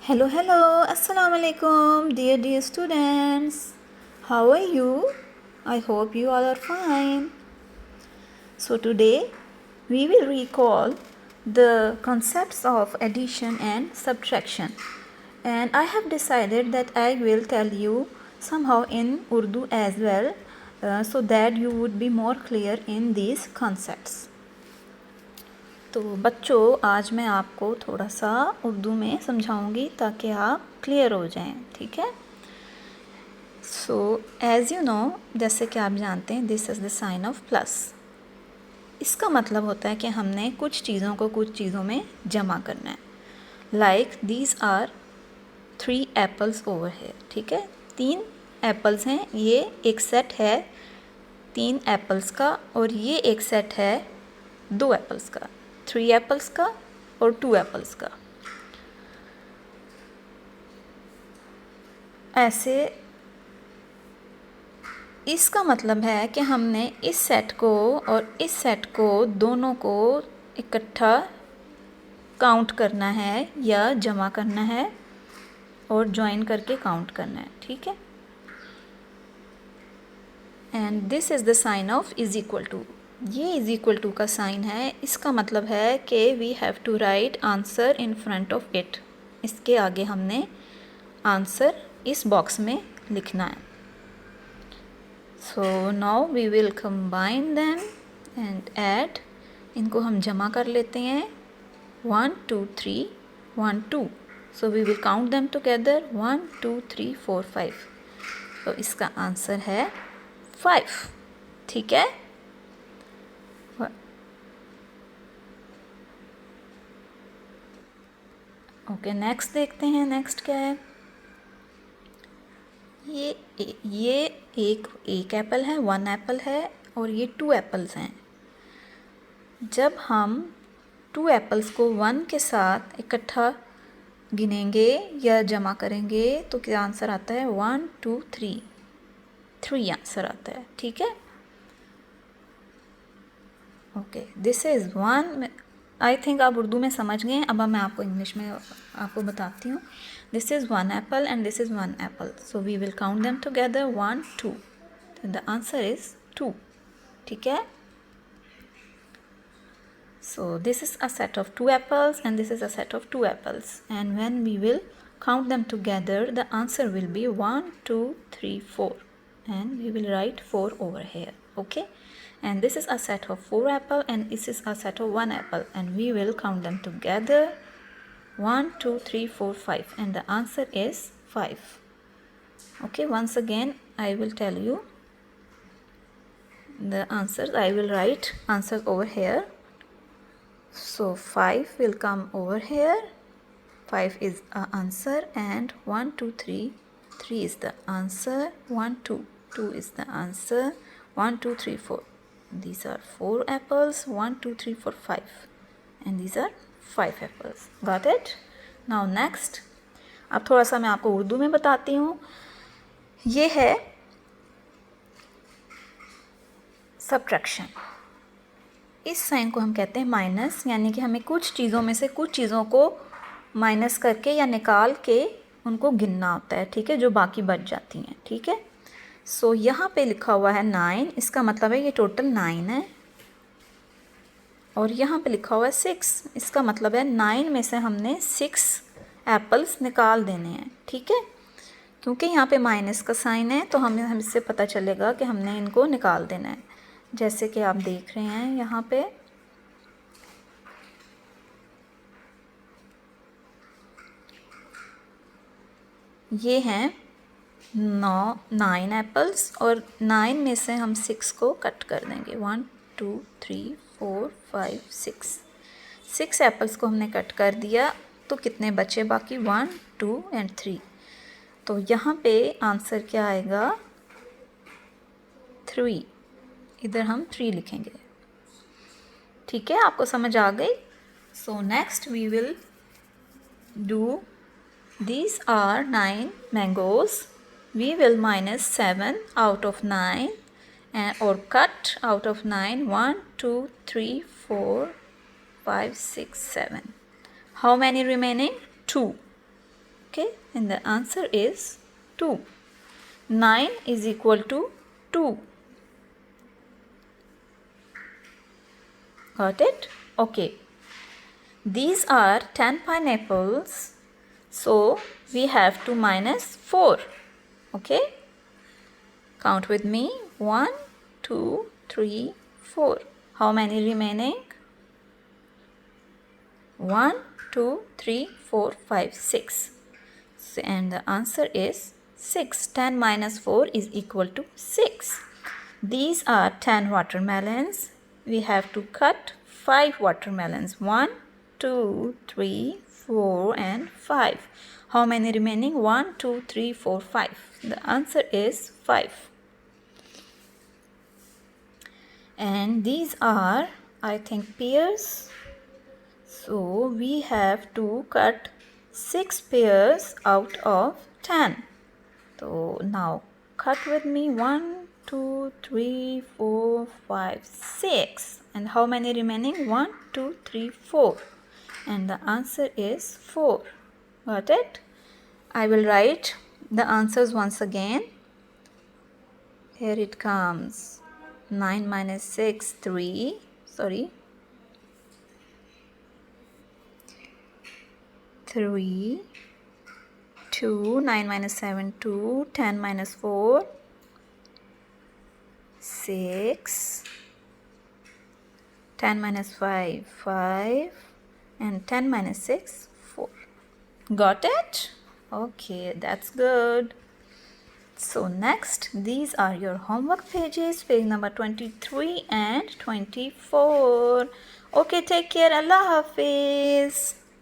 Hello, Assalamu alaikum, dear students. How are you? I hope you all are fine. So, today we will recall the concepts of addition and subtraction. And I have decided that I will tell you somehow in Urdu as well, so that you would be more clear in these concepts. तो बच्चों, आज मैं आपको थोड़ा सा उर्दू में समझाऊंगी ताकि आप क्लियर हो जाएं, ठीक है। सो एज़ यू नो, जैसे कि आप जानते हैं, this is the sign of plus. इसका मतलब होता है कि हमने कुछ चीज़ों को कुछ चीज़ों में जमा करना है। Like these are 3 apples over है, ठीक है। 3 एप्पल्स हैं, ये एक सेट है 3 एप्पल्स का, और ये एक सेट है 2 एप्पल्स का, 3 एप्पल्स का और 2 एप्पल्स का। ऐसे इसका मतलब है कि हमने इस सेट को और इस सेट को दोनों को इकट्ठा काउंट करना है या जमा करना है और ज्वाइन करके काउंट करना है, ठीक है। And this is the sign of is equal to. ये इज इक्वल टू का साइन है। इसका मतलब है कि we have to write answer in front of it. इसके आगे हमने आंसर इस बॉक्स में लिखना है। So now we will combine them and add. इनको हम जमा कर लेते हैं। 1 2 3 1 2। So we will count them together 1 2 3 4 5। तो इसका आंसर है 5, ठीक है। ओके, नेक्स्ट देखते हैं। नेक्स्ट क्या है? ये एक एप्पल है, 1 एप्पल है, और ये 2 एप्पल्स हैं। जब हम 2 एप्पल्स को 1 के साथ इकट्ठा गिनेंगे या जमा करेंगे तो क्या आंसर आता है? 1 2 3 आंसर आता है, ठीक है। Okay, this is 1। I think आप उर्दू में समझ गए हैं। अब मैं आपको इंग्लिश में आपको बताती हूँ। This is 1 apple and this is 1 apple. So we will count them together 1 2। The answer is 2, ठीक है। So this is a set of 2 apples and this is a set of 2 apples, and when we will count them together the answer will be 1 2 3 4, and we will write 4 over here, okay. And this is a set of 4 apple and this is a set of 1 apple, and we will count them together 1 2 3 4 5, and the answer is 5. Okay, once again I will tell you the answers. I will write answers over here. So 5 will come over here. 5 is the answer, and 1 2 3 3 is the answer. 1 2 2 is the answer. 1 2 3 4. These are 4 apples. 1 2 3 4 5, and these are 5 apples. Got it? Now next, अब थोड़ा सा मैं आपको उर्दू में बताती हूँ। ये है सब्ट्रैक्शन। इस साइन को हम कहते हैं माइनस, यानी कि हमें कुछ चीज़ों में से कुछ चीज़ों को माइनस करके या निकाल के उनको गिनना होता है, ठीक है, जो बाकी बच जाती हैं, ठीक है। सो यहाँ पे लिखा हुआ है 9। इसका मतलब है ये टोटल 9 है, और यहाँ पे लिखा हुआ है 6। इसका मतलब है 9 में से हमने 6 एप्पल्स निकाल देने हैं, ठीक है। क्योंकि यहाँ पे माइनस का साइन है तो हम इससे पता चलेगा कि हमने इनको निकाल देना है। जैसे कि आप देख रहे हैं यहाँ पे ये हैं 9 एप्पल्स, और 9 में से हम 6 को कट कर देंगे। 1 2 3 4 5 6 एप्पल्स को हमने कट कर दिया, तो कितने बचे बाकी? 1 2 एंड 3। तो यहाँ पे आंसर क्या आएगा? 3। इधर हम 3 लिखेंगे, ठीक है। आपको समझ आ गई? So next we will do, these are 9 mangoes. We will minus 7 out of 9 or cut out of 9 1 2 3 4 5 6 7. How many remaining? 2. Okay, and the answer is 2. 9 is equal to 2. Got it? Okay. These are 10 pineapples. So we have to minus 4. Okay? Count with me. 1, 2, 3, 4. How many remaining? 1, 2, 3, 4, 5, 6. So, and the answer is 6. 10 minus 4 is equal to 6. These are 10 watermelons. We have to cut 5 watermelons. 1, 2, 3, 4 and 5. How many remaining? 1, 2, 3, 4, 5. The answer is 5. And these are, I think, pears. So we have to cut 6 pears out of 10. So now cut with me. 1, 2, 3, 4, 5, 6. And how many remaining? 1, 2, 3, 4. And the answer is 4. Got it? I will write the answers once again. Here it comes. 9 minus 6, 3. 3, 2, 9 minus 7, 2, 10 minus 4, 6, 10 minus 5, 5, and 10 minus 6, 4. Got it? Okay, that's good. So next, these are your homework pages, page number 23 and 24. Okay, take care. Allah Hafiz.